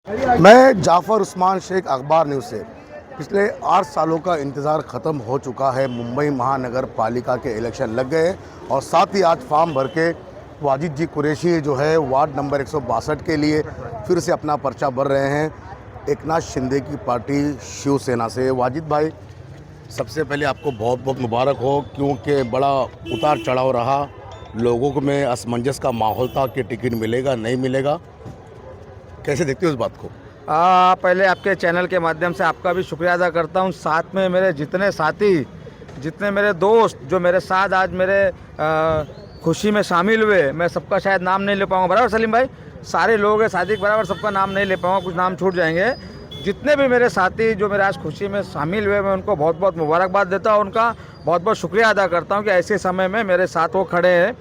मैं जाफ़र उस्मान शेख अखबार न्यूज़ से। पिछले 8 सालों का इंतज़ार ख़त्म हो चुका है। मुंबई महानगर पालिका के इलेक्शन लग गए और साथ ही आज फॉर्म भर के वाजिद जी कुरैशी जो है वार्ड नंबर 162 के लिए फिर से अपना पर्चा भर रहे हैं एकनाथ शिंदे की पार्टी शिवसेना से। वाजिद भाई, सबसे पहले आपको बहुत बहुत मुबारक हो, क्योंकि बड़ा उतार चढ़ाव रहा, लोगों को में असमंजस का माहौल था कि टिकट मिलेगा नहीं मिलेगा। कैसे देखते हो इस बात को? पहले आपके चैनल के माध्यम से आपका भी शुक्रिया अदा करता हूं। साथ में मेरे जितने साथी, जितने मेरे दोस्त जो मेरे साथ आज मेरे खुशी में शामिल हुए, मैं सबका शायद नाम नहीं ले पाऊंगा, बराबर सलीम भाई? सारे लोग हैं साथी बराबर, सबका नाम नहीं ले पाऊंगा, कुछ नाम छूट जाएंगे। जितने भी मेरे साथी जो मेरे आज खुशी में शामिल हुए, मैं उनको बहुत बहुत मुबारकबाद देता हूँ, उनका बहुत बहुत शुक्रिया अदा करता हूँ कि ऐसे समय में मेरे साथ वो खड़े हैं।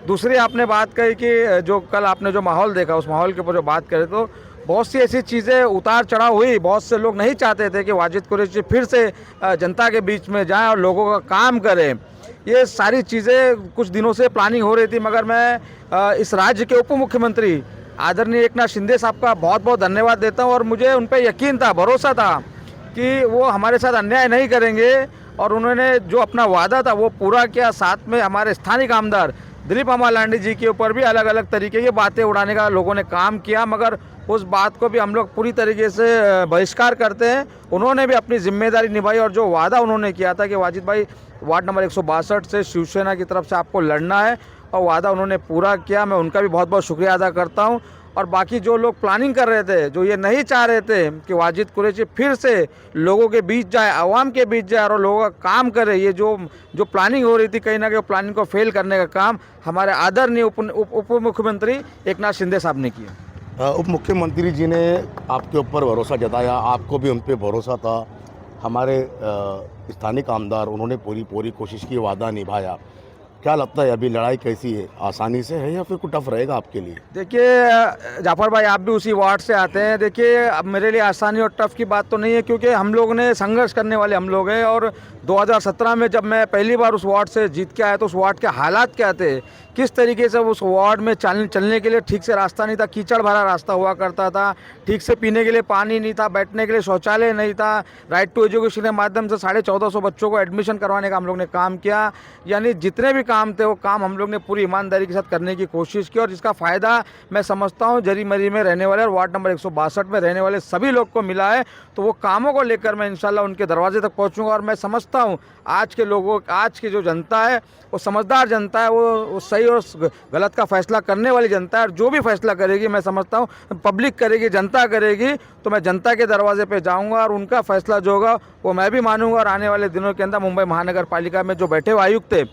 दूसरी आपने बात कही कि जो कल आपने जो माहौल देखा, उस माहौल के ऊपर जो बात करें तो बहुत सी ऐसी चीज़ें उतार चढ़ाव हुई। बहुत से लोग नहीं चाहते थे कि वाजिद कुरैशी फिर से जनता के बीच में जाएं और लोगों का काम करें। ये सारी चीज़ें कुछ दिनों से प्लानिंग हो रही थी, मगर मैं इस राज्य के उप मुख्यमंत्री आदरणीय एकनाथ शिंदे साहब का बहुत बहुत धन्यवाद देता हूँ। और मुझे उन पर यकीन था, भरोसा था कि वो हमारे साथ अन्याय नहीं करेंगे और उन्होंने जो अपना वादा था वो पूरा किया। साथ में हमारे स्थानीय आमदार दिलीप अमालांडी जी के ऊपर भी अलग अलग तरीके की बातें उड़ाने का लोगों ने काम किया, मगर उस बात को भी हम लोग पूरी तरीके से बहिष्कार करते हैं। उन्होंने भी अपनी जिम्मेदारी निभाई और जो वादा उन्होंने किया था कि वाजिद भाई वार्ड नंबर 162 से शिवसेना की तरफ से आपको लड़ना है, और वादा उन्होंने पूरा किया। मैं उनका भी बहुत बहुत शुक्रिया अदा करता हूं। और बाकी जो लोग प्लानिंग कर रहे थे, जो ये नहीं चाह रहे थे कि वाजिद कुरैशी फिर से लोगों के बीच जाए, आवाम के बीच जाए और लोगों का काम करे, ये जो प्लानिंग हो रही थी, कहीं ना कहीं प्लानिंग को फेल करने का काम हमारे आदरणीय उप मुख्यमंत्री एकनाथ शिंदे साहब ने किया। उप मुख्यमंत्री जी ने आपके ऊपर भरोसा जताया, आपको भी उन पर भरोसा था। हमारे स्थानीय आमदार, उन्होंने पूरी कोशिश की, वादा निभाया। क्या लगता है अभी लड़ाई कैसी है, आसानी से है या फिर कुछ टफ रहेगा आपके लिए? देखिए जाफर भाई, आप भी उसी वार्ड से आते हैं। देखिए, अब मेरे लिए आसानी और टफ की बात तो नहीं है, क्योंकि हम लोग ने संघर्ष करने वाले हम लोग हैं। और 2017 में जब मैं पहली बार उस वार्ड से जीत के आया तो उस वार्ड के हालात क्या थे, किस तरीके से उस वार्ड में चलने के लिए ठीक से रास्ता नहीं था, कीचड़ भरा रास्ता हुआ करता था, ठीक से पीने के लिए पानी नहीं था, बैठने के लिए शौचालय नहीं था। राइट टू एजुकेशन के माध्यम से 1450 बच्चों को एडमिशन करवाने का हम लोग ने काम किया। यानी जितने भी काम थे वो काम हम लोग ने पूरी ईमानदारी के साथ करने की कोशिश की, और जिसका फ़ायदा मैं समझता हूँ जरी मरी में रहने वाले और वार्ड नंबर 162 में रहने वाले सभी लोग को मिला है। तो वो कामों को लेकर मैं इंशाल्लाह उनके दरवाजे तक पहुँचूँगा। और मैं समझता हूँ आज की जो जनता है वो समझदार जनता है, वो सही और गलत का फैसला करने वाली जनता है। और जो भी फैसला करेगी, मैं समझता हूँ पब्लिक करेगी, जनता करेगी, तो मैं जनता के दरवाजे पे जाऊंगा और उनका फैसला जो होगा वो मैं भी मानूंगा। और आने वाले दिनों के अंदर मुंबई महानगर पालिका में जो बैठे हुए आयुक्त थे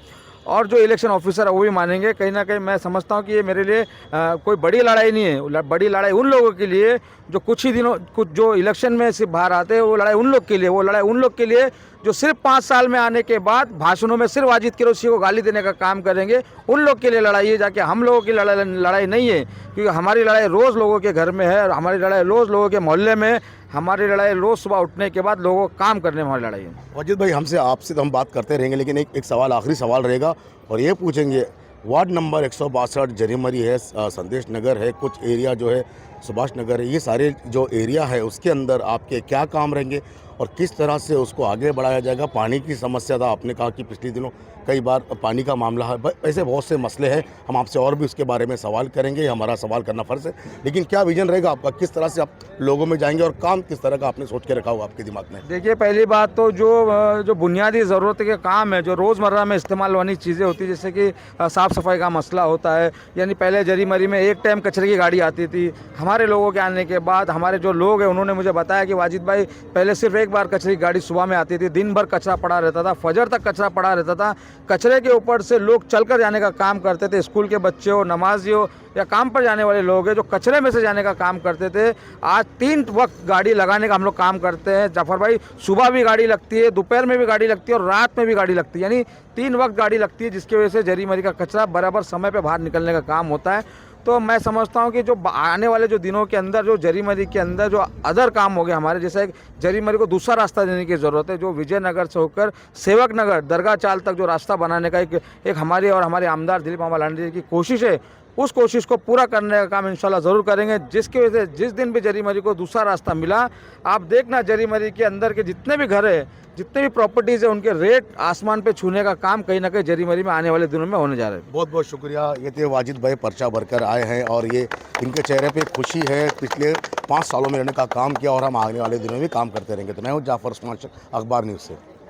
और जो इलेक्शन ऑफिसर है वो भी मानेंगे। कहीं ना कहीं मैं समझता हूँ कि ये मेरे लिए कोई बड़ी लड़ाई नहीं है। बड़ी लड़ाई उन लोगों के लिए जो कुछ जो इलेक्शन में सिर्फ बाहर आते हैं, वो लड़ाई उन लोग के लिए, वो लड़ाई उन लोग के लिए जो सिर्फ 5 साल में आने के बाद भाषणों में सिर्फ वाजिद कुरैशी को गाली देने का काम करेंगे। उन लोग के लिए लड़ाई है, जाके हम लोगों की लड़ाई नहीं है। क्योंकि हमारी लड़ाई रोज़ लोगों के घर में है, और हमारी लड़ाई रोज़ लोगों के मोहल्ले में, हमारी लड़ाई रोज़ सुबह उठने के बाद लोगों को काम करने में हमारी लड़ाई है। वाजिद भाई, आपसे तो हम बात करते रहेंगे, लेकिन एक सवाल, आखिरी सवाल रहेगा, और ये पूछेंगे, वार्ड नंबर 162 जरीमरी है, संदेश नगर है, कुछ एरिया जो है सुभाष नगर है, ये सारे जो एरिया है उसके अंदर आपके क्या काम रहेंगे और किस तरह से उसको आगे बढ़ाया जाएगा? पानी की समस्या था, आपने कहा कि पिछले दिनों कई बार पानी का मामला है, ऐसे बहुत से मसले हैं। हम आपसे और भी उसके बारे में सवाल करेंगे, हमारा सवाल करना फ़र्ज़ है, लेकिन क्या विजन रहेगा आपका, किस तरह से आप लोगों में जाएंगे और काम किस तरह का आपने सोच के रखा हुआ आपके दिमाग में? देखिए, पहली बात तो जो बुनियादी ज़रूरत के काम है, जो रोज़मर्रा में इस्तेमाल वाली चीज़ें होती है, जैसे कि साफ़ सफाई का मसला होता है। यानी पहले जरी मरी में एक टाइम कचरे की गाड़ी आती थी। हमारे लोगों के आने के बाद हमारे जो लोग हैं उन्होंने मुझे बताया कि वाजिद भाई, पहले सिर्फ एक बार कचरे की गाड़ी सुबह में आती थी, दिन भर कचरा पड़ा रहता था, फजर तक कचरा पड़ा रहता था। कचरे के ऊपर से लोग चलकर जाने का काम करते थे, स्कूल के बच्चे हो, नमाजी हो या काम पर जाने वाले लोग हैं जो कचरे में से जाने का काम करते थे। आज 3 वक्त गाड़ी लगाने का हम लोग काम करते हैं जाफर भाई। सुबह भी गाड़ी लगती है, दोपहर में भी गाड़ी लगती है और रात में भी गाड़ी लगती है। यानी 3 वक्त गाड़ी लगती है, जिसकी वजह से जरी मरी का कचरा बराबर समय पे बाहर निकलने का काम होता है। तो मैं समझता हूँ कि जो आने वाले जो दिनों के अंदर जो जरी मरी के अंदर जो अदर काम हो गए हमारे, जैसे जरी मरी को दूसरा रास्ता देने की ज़रूरत है। जो विजयनगर से होकर सेवक नगर दरगाह चाल तक जो रास्ता बनाने का एक हमारी और हमारे आमदार दिलीप अमालांडी की कोशिश है, उस कोशिश को पूरा करने का काम इंशाल्लाह ज़रूर करेंगे। जिसकी वजह से जिस दिन भी जरी मरी को दूसरा रास्ता मिला, आप देखना जरी मरी के अंदर के जितने भी घर है, जितने भी प्रॉपर्टीज़ है, उनके रेट आसमान पे छूने का काम कहीं ना कहीं जरी मरी में आने वाले दिनों में होने जा रहे हैं। बहुत बहुत शुक्रिया। ये थे वाजिद भाई पर्चा भरकर आए हैं और ये इनके चेहरे पे खुशी है। पिछले 5 सालों में रहने का काम किया और हम आने वाले दिनों में काम करते रहेंगे। तो मैं हूँ जाफर उस्मान शेख, अखबार न्यूज़ से।